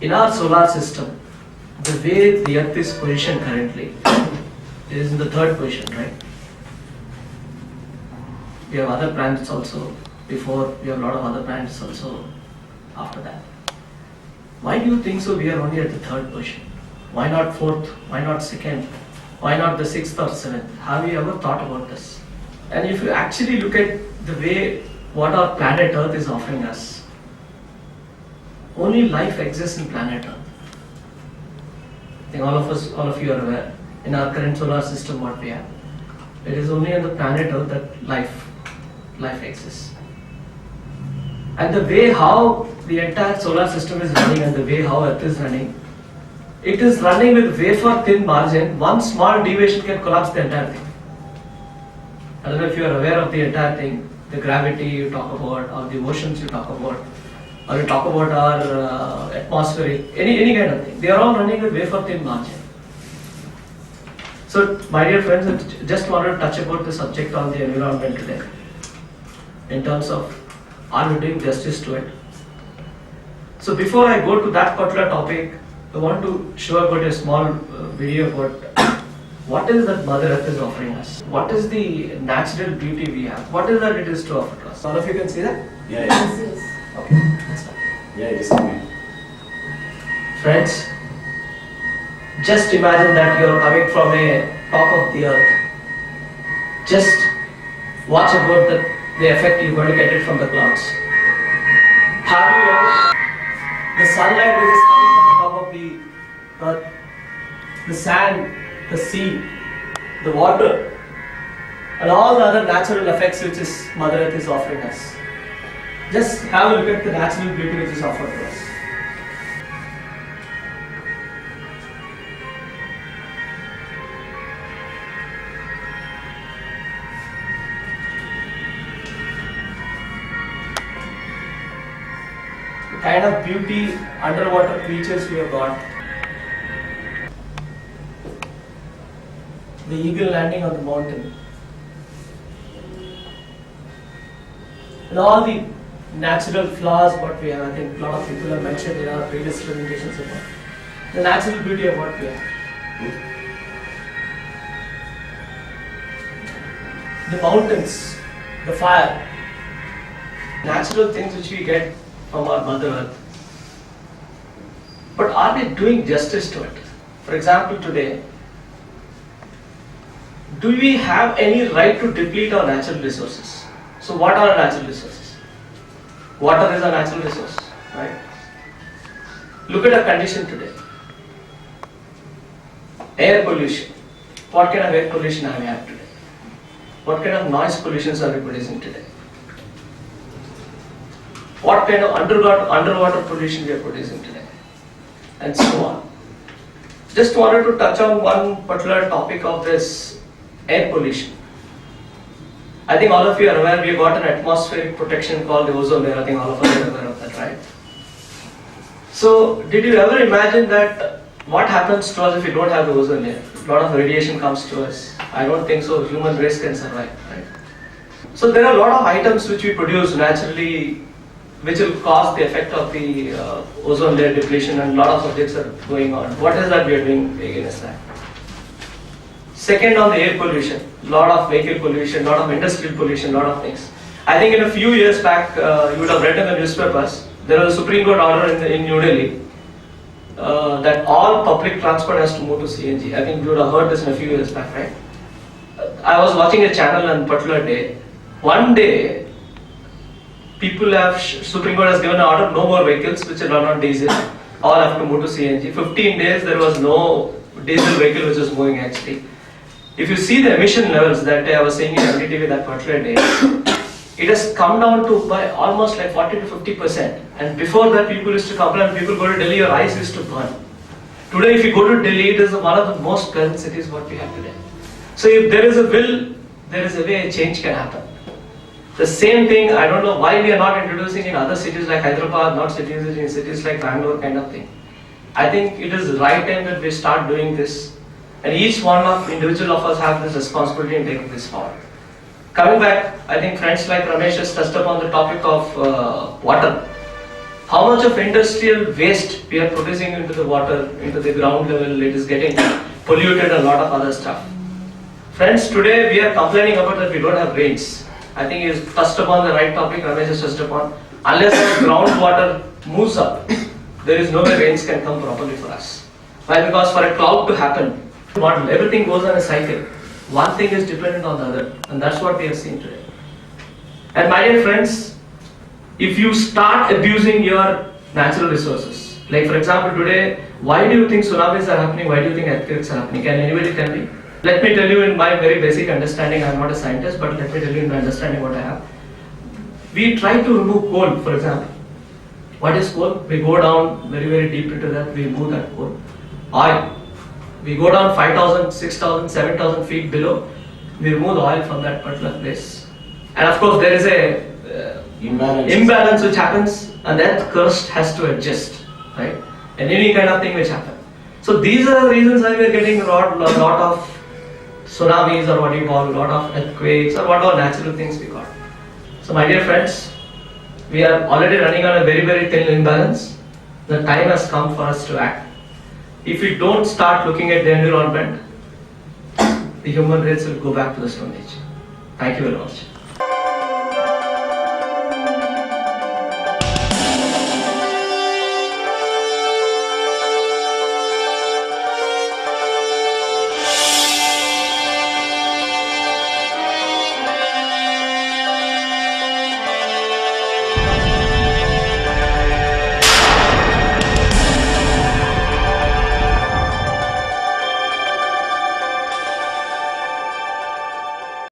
In our solar system, the way the Earth is positioned currently, it is in the third position, right? We have other planets also before, we have a lot of other planets also after that. Why do you think so we are only at the third position? Why not fourth? Why not second? Why not the sixth or seventh? Have you ever thought about this? And if you actually look at the way what our planet Earth is offering us, only life exists in planet Earth. I think all of you are aware, in our current solar system what we have. It is only on the planet Earth that life exists. And the way how the entire solar system is running and the way how Earth is running, it is running with wafer thin margin. One small deviation can collapse the entire thing. I don't know if you are aware of the entire thing, the gravity you talk about, or the oceans you talk about, or you talk about our atmospheric, any kind of thing. They are all running with wafer thin margin. So, my dear friends, I just wanted to touch about the subject on the environment today, in terms of are we doing justice to it. So, before I go to that particular topic, I want to show about a small video about what is that Mother Earth is offering us. What is the natural beauty we have? What is that it is to offer to us? All of you can see that? Yeah. Yes. Okay, let's start. Yeah, just a minute. Friends, just imagine that you are coming from a top of the earth. Just watch about the effect you're going to get it from the clouds. Have you ever, the sunlight which is coming from the top of the earth, the sand, the sea, the water, and all the other natural effects which is Mother Earth is offering us. Just have a look at the natural beauty which is offered to us. The kind of beauty, underwater creatures we have got. The eagle landing on the mountain. And all the natural flowers what we have, I think a lot of people have mentioned in our previous presentations about the natural beauty of what we have. The mountains, the fire, natural things which we get from our Mother Earth. But are we doing justice to it? For example, today, do we have any right to deplete our natural resources? So what are our natural resources? Water is a natural resource, right? Look at our condition today. Air pollution. What kind of air pollution have we had today? What kind of noise pollutions are we producing today? What kind of underwater pollution we are producing today? And so on. Just wanted to touch on one particular topic of this air pollution. I think all of you are aware we have got an atmospheric protection called the ozone layer. I think all of us are aware of that, right? So, did you ever imagine that what happens to us if we don't have the ozone layer? A lot of radiation comes to us. I don't think so human race can survive, right? So, there are a lot of items which we produce naturally which will cause the effect of the ozone layer depletion, and a lot of subjects are going on. What is that we are doing against that? Second, on the air pollution, lot of vehicle pollution, lot of industrial pollution, lot of things. I think in a few years back, you would have read in the newspapers, there was a Supreme Court order in New Delhi that all public transport has to move to CNG. I think you would have heard this in a few years back, right? I was watching a channel on a particular day. One day, Supreme Court has given an order, no more vehicles which run on diesel, all have to move to CNG. 15 days there was no diesel vehicle which was moving actually. If you see the emission levels that I was saying in NDTV that particular day, it has come down to by almost like 40 to 50%. And before that, people used to complain, people go to Delhi, your eyes used to burn. Today, if you go to Delhi, it is one of the most pleasant cities what we have today. So if there is a will, there is a way a change can happen. The same thing, I don't know why we are not introducing in other cities like Hyderabad, not in cities like Bangalore kind of thing. I think it is the right time that we start doing this. And each one of individual of us have this responsibility in taking this forward. Coming back, I think friends like Ramesh has touched upon the topic of water. how much of industrial waste we are producing into the water, into the ground level, it is getting polluted, a lot of other stuff. Friends, today we are complaining about that we don't have rains. I think you touched upon the right topic, Ramesh has touched upon. Unless our groundwater moves up, there is no way rains can come properly for us. Why? Because for a cloud to happen, everything goes on a cycle. One thing is dependent on the other, and that's what we have seen today. And my dear friends, if you start abusing your natural resources, like for example today, why do you think tsunamis are happening? Why do you think earthquakes are happening? Can anybody tell me? Let me tell you in my very basic understanding. I am not a scientist, but let me tell you in my understanding what I have. We try to remove coal, for example. What is coal? We go down very, very deep into that, we remove that coal. Oil. We go down 5,000, 6,000, 7,000 feet below, we remove the oil from that particular place. And of course there is a imbalance which happens, and that crust has to adjust, right? And any kind of thing which happens. So these are the reasons why we are getting a lot of tsunamis, or what you call, a lot of earthquakes, or whatever natural things we got. So my dear friends, we are already running on a very, very thin imbalance. The time has come for us to act. If we don't start looking at the environment, the human race will go back to the Stone Age. Thank you very much.